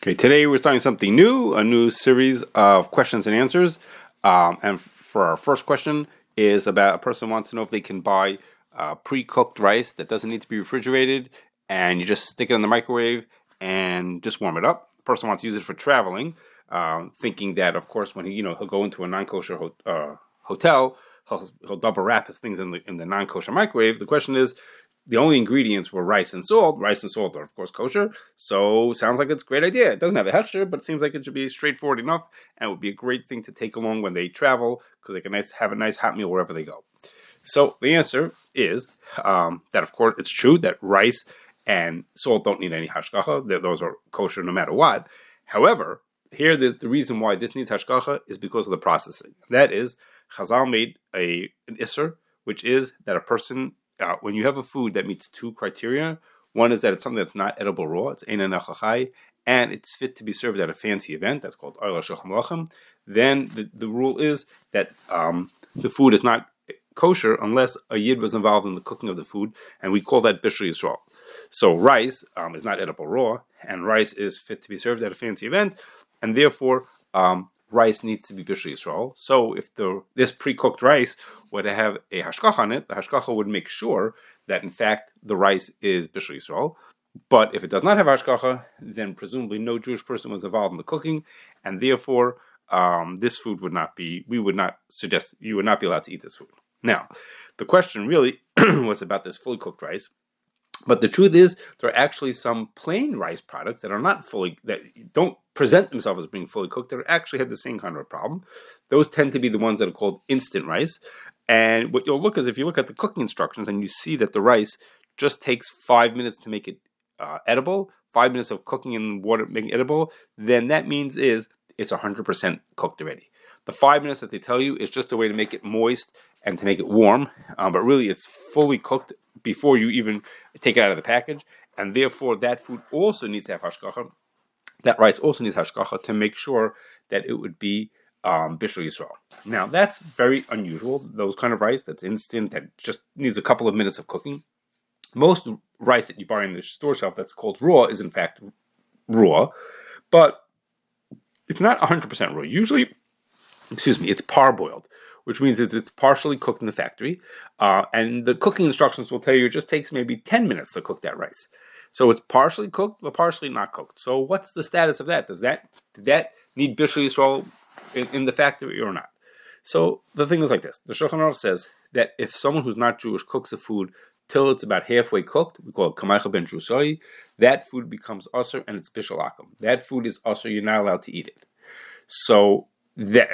Okay, today we're starting something new, a new series of questions and answers. And for our first question is about a person wants to know if they can buy pre-cooked rice that doesn't need to be refrigerated, and you just stick it in the microwave and just warm it up. The person wants to use it for traveling, thinking that, of course, when he'll go into a non-kosher hotel, he'll double wrap his things in the non-kosher microwave. The question is, the only ingredients were rice and salt. Rice and salt are, of course, kosher. So sounds like it's a great idea. It doesn't have a hechsher, but it seems like it should be straightforward enough, and it would be a great thing to take along when they travel, because they can have a nice hot meal wherever they go. So the answer is that, of course, it's true that rice and salt don't need any hashgacha. Those are kosher no matter what. However, here the reason why this needs hashgacha is because of the processing. That is, Chazal made an isser, which is that a person, when you have a food that meets two criteria, one is that it's something that's not edible raw, it's einan achachai, and it's fit to be served at a fancy event, that's called oila shulchan lachem, then the rule is that the food is not kosher unless a yid was involved in the cooking of the food, and we call that bishul yisrael. So rice is not edible raw, and rice is fit to be served at a fancy event, and therefore rice needs to be bishul yisrael. So if this pre-cooked rice would have a hashgacha on it, the hashgacha would make sure that in fact the rice is bishul yisrael. But if it does not have hashgacha, then presumably no Jewish person was involved in the cooking, and therefore this food would not be. We would not suggest you would not be allowed to eat this food. Now, the question really was about this fully cooked rice. But the truth is, there are actually some plain rice products that are not that don't present themselves as being fully cooked, that actually have the same kind of a problem. Those tend to be the ones that are called instant rice. And what you'll look is, if you look at the cooking instructions and you see that the rice just takes 5 minutes to make it edible, 5 minutes of cooking in water making it edible, then that means it's 100% cooked already. The 5 minutes that they tell you is just a way to make it moist and to make it warm, but really it's fully cooked before you even take it out of the package, and therefore that food also needs to have hashgacha. That rice also needs hashgacha to make sure that it would be bishul yisrael. Now that's very unusual. Those kind of rice that's instant, that just needs a couple of minutes of cooking. Most rice that you buy in the store shelf that's called raw is in fact raw, but it's not 100% raw. Usually, it's parboiled, which means it's partially cooked in the factory, and the cooking instructions will tell you it just takes maybe 10 minutes to cook that rice. So it's partially cooked, but partially not cooked. So what's the status of that? Did that need bishul yisrael in the factory or not? So the thing is like this. The Shulchan Aruch says that if someone who's not Jewish cooks a food till it's about halfway cooked, we call it kamaycha ben drusoi, that food becomes usher and it's bishul akum. That food is usher, you're not allowed to eat it. So that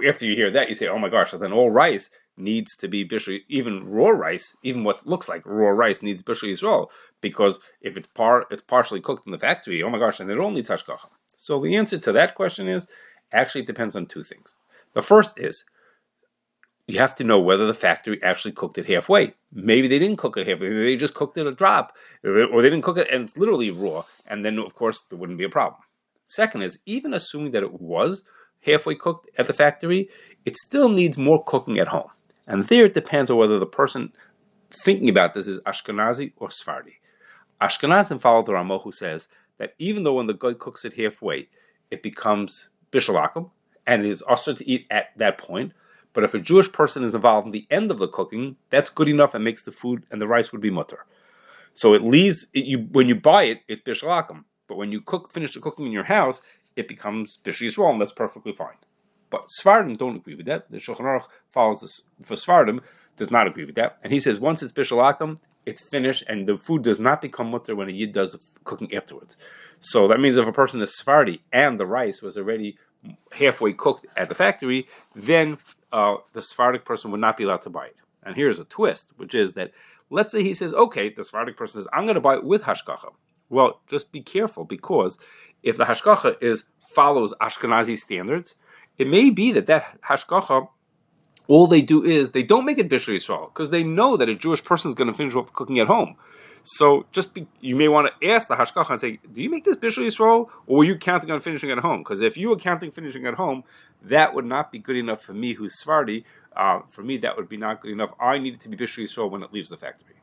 after you hear that, you say, oh my gosh, so then all rice needs to be bishul, even raw rice, even what looks like raw rice needs bishul yisrael, because if it's partially cooked in the factory, oh my gosh, then it all needs hashgacha. So the answer to that question is, actually it depends on two things. The first is, you have to know whether the factory actually cooked it halfway. Maybe they didn't cook it halfway, maybe they just cooked it a drop, or they didn't cook it and it's literally raw, and then of course there wouldn't be a problem. Second is, even assuming that it was halfway cooked at the factory, it still needs more cooking at home. And there it depends on whether the person thinking about this is Ashkenazi or Sephardi. Ashkenazim follow the Ramah, who says that even though when the guy cooks it halfway, it becomes bishul akum, and it is also to eat at that point. But if a Jewish person is involved in the end of the cooking, that's good enough and makes the food and the rice would be mutter. So it leaves, when you buy it, it's bishul akum. But when you finish the cooking in your house, it becomes bishul yisrael, and that's perfectly fine. But Sephardim don't agree with that. The Shulchan Aruch follows this. For Sephardim, does not agree with that. And he says once it's bishul akum, it's finished, and the food does not become mutter when a yid does the cooking afterwards. So that means if a person is Sephardi and the rice was already halfway cooked at the factory, then the Sephardic person would not be allowed to buy it. And here's a twist, which is that, let's say he says, okay, the Sephardic person says, I'm going to buy it with hashgacha. Well, just be careful, because if the hashgacha follows Ashkenazi standards, it may be that hashgacha, all they do is they don't make it bishul yisrael, because they know that a Jewish person is going to finish off the cooking at home. So you may want to ask the hashgacha and say, do you make this bishul yisrael, or were you counting on finishing at home? Because if you were counting finishing at home, that would not be good enough for me, who's Sephardi. For me, that would be not good enough. I need it to be bishul yisrael when it leaves the factory.